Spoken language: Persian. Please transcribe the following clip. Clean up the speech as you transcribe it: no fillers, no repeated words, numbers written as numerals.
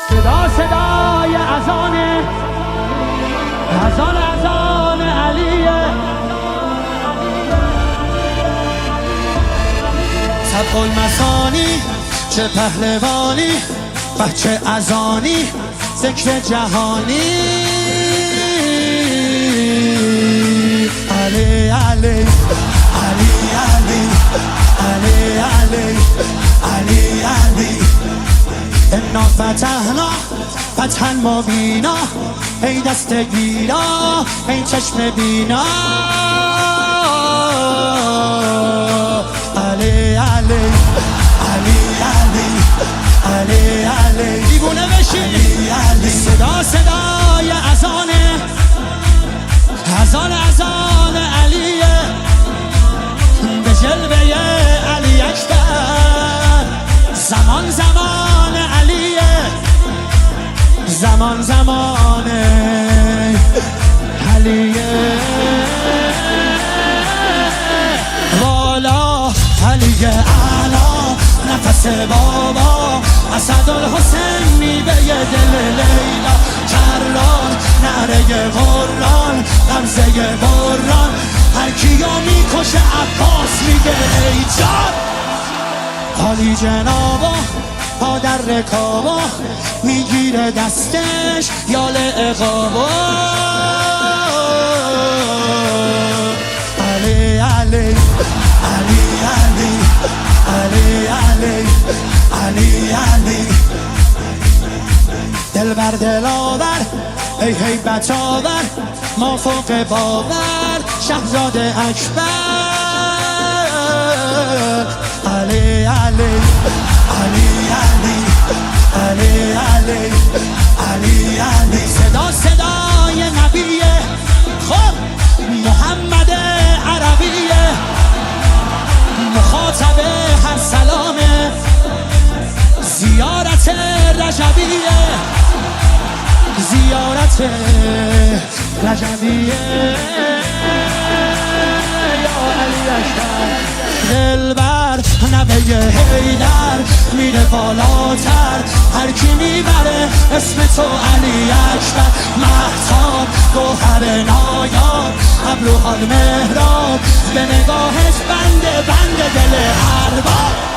صدا صدای اذان علیه، سبق المثانی چه پهلوانی، بچه اذانی ذکر جهانی. علی علی علی علی علی علی علی علی انا فتحنا فتحا مبینا، ای دست گیرا ای چشم بینا. علی علی علی علی علی علی دیوونه بشی. علی علی صدا صدای اذان علیه، به جلوه علی اکبر. زمان زمان علیه، زمان زمان علیه. والا علی اعلا نفس بابا، اسدالحسین میوه دل لیلا. کران نعره قرآن غمزه بران، هر کیو میکشه عباس میگه ای جان. عالی جنابا پا در رکابا، میگیره دستش یال عقابا. علی علی علی علی علی علی علی علی دل بر دل آور ای هیبت آور، ما فوق باور شهزاده اکبر. علی علی علی علی علی علی علی علی صدا صدای نبیه، خب محمد عربیه، مخاطب هر سلامه، زیارت رجبیه، زیارت رجبیه. یا علی اکبر دلبر نوه حیدر میره بالاتر، هر کی میبره اسم تو علی اکبر. مهتاب گوهر نایاب، ابروها مهراب، به نگاهش بند دل ارباب.